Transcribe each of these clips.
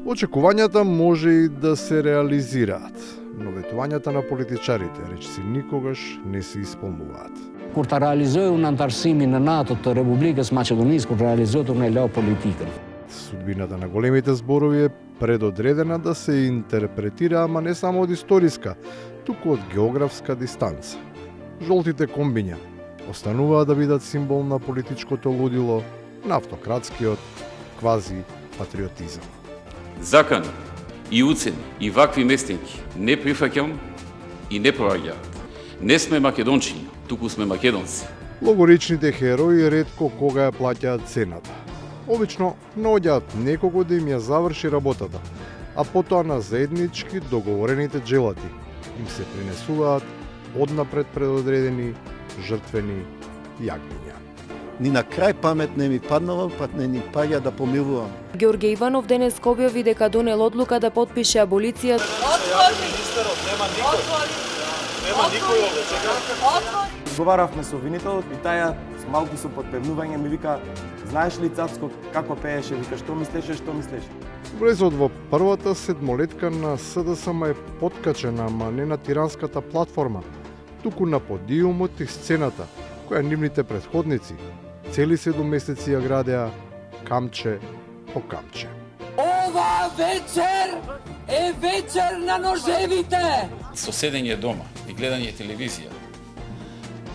Очекувањата може и да се реализираат, но ветувањата на политичарите речиси никогаш не се исполнуваат. Kur ta realizojë unë antarësimin në NATO të Republikës Maqedonisë, kur realizohet unë e lao politikën. Судбината на големите зборови е предодредена да се интерпретира, ама не само од историска, туку од географска дистанца. Жолтите комбиња остануваат да бидат символ на политичкото лудило, на автократскиот квази патриотизам. Закани и уцени и вакви местенки не прифаќам и не проаѓаат. Не сме македончини, туку сме македонци. Логоричните херои ретко кога ја плаќаат цената. Обично наоѓаат некого да им ја заврши работата, а потоа на заеднички договорените джелати им се принесуваат однапред предодредени жртвени јагниња. Ни на крај памет не ми паднала, пат не ни паѓа да помилувам. Георгиј Иванов денес објави дека донел одлука да потпише аболиција. Говоравме со обвинителот и таја с малку со подпевнување ми вика: "Знаеш ли Цацко како пееше?" Вика: "Што мислеше?" Влезот во првата седмолетка на СДСМ е подкачена, ама не на тиранската платформа, туку на подиумот и сцената, која нивните претходници цели 7 месеци ја градеа камче по камче. Ова вечер е вечер на ножевите! Со седење дома и гледање телевизија,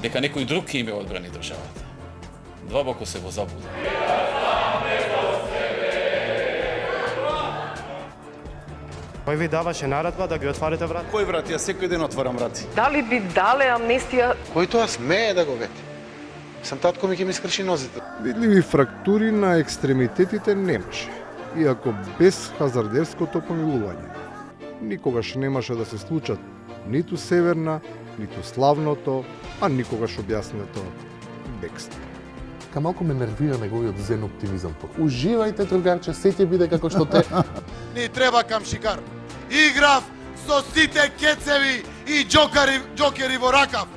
дека некој друг ќе им ја одбрани државата. Длабоко се во заблуда. Кој ви даваше наредба да ги отварите врати? Кој врати? Јас секој ден отварам врати. Дали би дале амнестија? Кој тоа смее да го вети? Сам татко ми ќе ми скрши нозите. Видливи фрактури на екстремитетите немаше, иако без хазардерското помилување. Никогаш немаше да се случат ниту северна, ниту славното, а никогаш објаснето бегство. Малку ме нервира неговиот зен оптимизам. Уживајте, другарче, се ќе биде како што те. Ни треба камшикар. Играв со сите кецеви и џокери во ракав.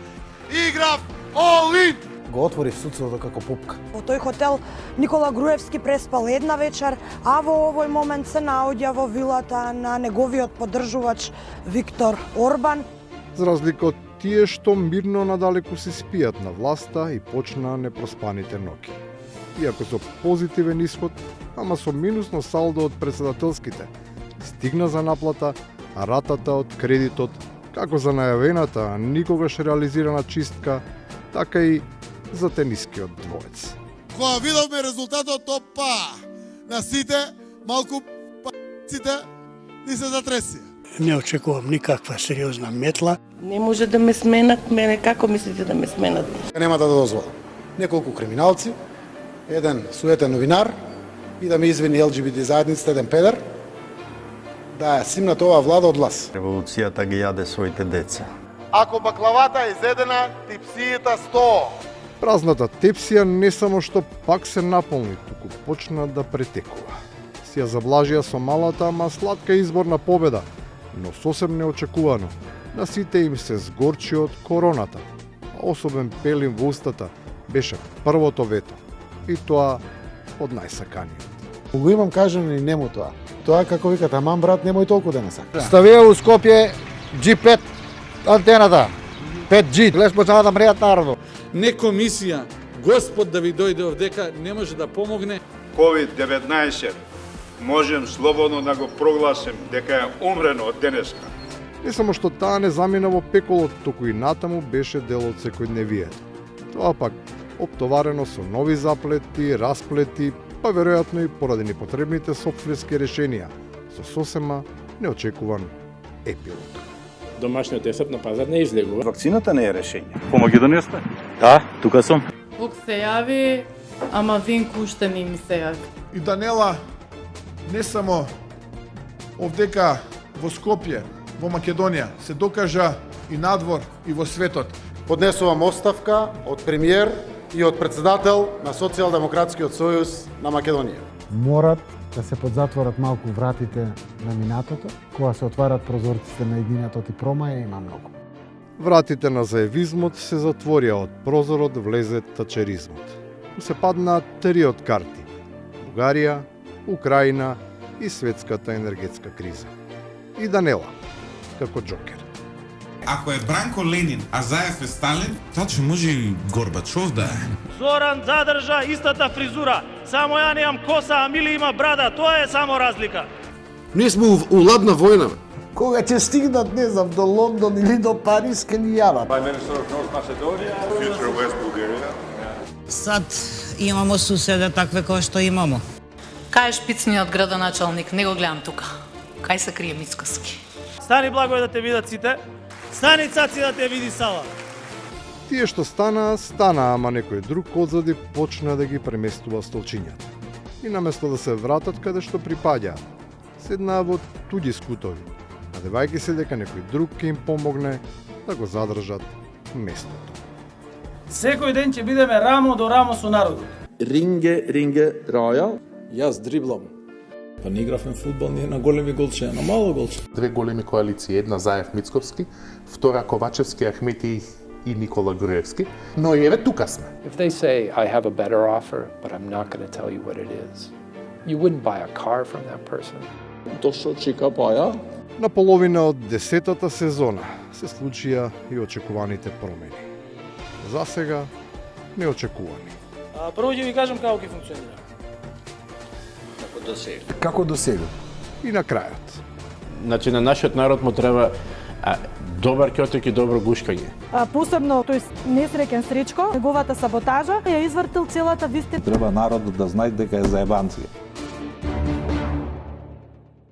Играв all-in. Го отвори суцото како пупка. Во тој хотел Никола Груевски преспал една вечер, а во овој момент се наоѓа во вилата на неговиот поддржувач Виктор Орбан. За разлика од тие што мирно надалеку се спијат на власта и почна непроспаните ноќи. Иако со позитивен исход, ама со минусно салдо од председателските, стигна за наплата, а ратата од кредитот, како за најавената, никогаш реализирана чистка, така и за тенискиот двоец. Кога видовме резултатот, опа, на сите, малку сите ни се затреси. Не очекувам никаква сериозна метла. Не може да ме сменат, мене како мислите да ме сменат? Нема да дозволам. Неколку криминалци, еден суетен новинар и да ме извини ЛГБТ заедницата, еден педер, да ја симнат оваа влада од власт. Револуцијата ги јаде своите деца. Ако баклавата е изедена, типсијата 100. Празната тепсија не само што пак се наполни, туку почна да претекува. Си ја заблажија со малата, ама сладка изборна победа, но сосем неочекувано. На сите им се згорчи од короната, а особен пелин во устата беше првото вето, и тоа од најсаканиот. Го имам кажано и нему тоа. Тоа како викат, аман брат, немој толку да не сака. Ставија у Скопје G5 антената. 5G, лес почнаа да мреат народот. Не комисија, Господ да ви дојде овдека, не може да помогне. COVID-19 можем слободно да го прогласим дека е умрено од денеска. Не само што таа не замина во пеколот, туку и натаму беше дел од секојдневието. Тоа пак оптоварено со нови заплети, расплети, па веројатно и поради непотребните софтверски решенија, со сосема неочекуван епилог. Домашниот ефект на пазар не излегува. Вакцината не е решение. По Македонија сте? Да, тука сум. Бог се јави, ама винку уште не ми се јави. И Данела не само овдека во Скопје, во Македонија, се докажа и надвор и во светот. Поднесувам оставка од премиер и од председател на Социјалдемократскиот сојуз на Македонија. Морат да се подзатворат малку вратите на минатото, кога се отварат прозорците на единатот и промаја има многу. Вратите на заевизмот се затворија, од прозорот влезе тачеризмот. Се паднаа 3 од карти: Бугарија, Украина и светската енергетска криза. И Данела, како Џокер. Ако е Бранко Ленин, а Заев е Сталин, значи може и Горбачов да е. Зоран задржа истата фризура. Само ја немам коса, а Мили има брада. Тоа е само разлика. Ние сме у ладна војна. Кога ќе стигнат, не знам, до Лондон или до Париз, ке ни јават. Сад имамо суседа такве кои што имамо. Кај е шпицниот градоначалник? Не го гледам тука. Кај се крие Мицкоски? Стани благо да те видат сите. Стани цаци да те види Сава. Тие што стана, ама некој друг одзади почна да ги преместува столчињата. И наместо да се вратат каде што припаѓаат, седнаа во туѓи скутови, надевајќи се дека некој друг ќе им помогне да го задржат местото. Секој ден ќе бидеме рамо до рамо со народот. Ринге, раја. Јас дриблам. Па не игравме фудбал, не на големи голче, на мало голче. Две големи коалиции, една Заев Мицковски, втора Ковачевски, Ахмети и Никола Груевски, но и еве тука сме. If they say I have a better offer, but I'm not going to tell you what it is, you wouldn't buy a car from that person. Дошо чека паја. На половина од 10-та сезона се случија и очекуваните промени. За сега неочекувани. Прво ќе ви кажам како ќе функционира. Како до сега? И на крајот. Значи на нашиот народ му треба добар ќотек и добро гушкање. Посебно тој несреќен Сречко, неговата саботажа ја извртил целата вистина. Треба народот да знае дека е заебанција.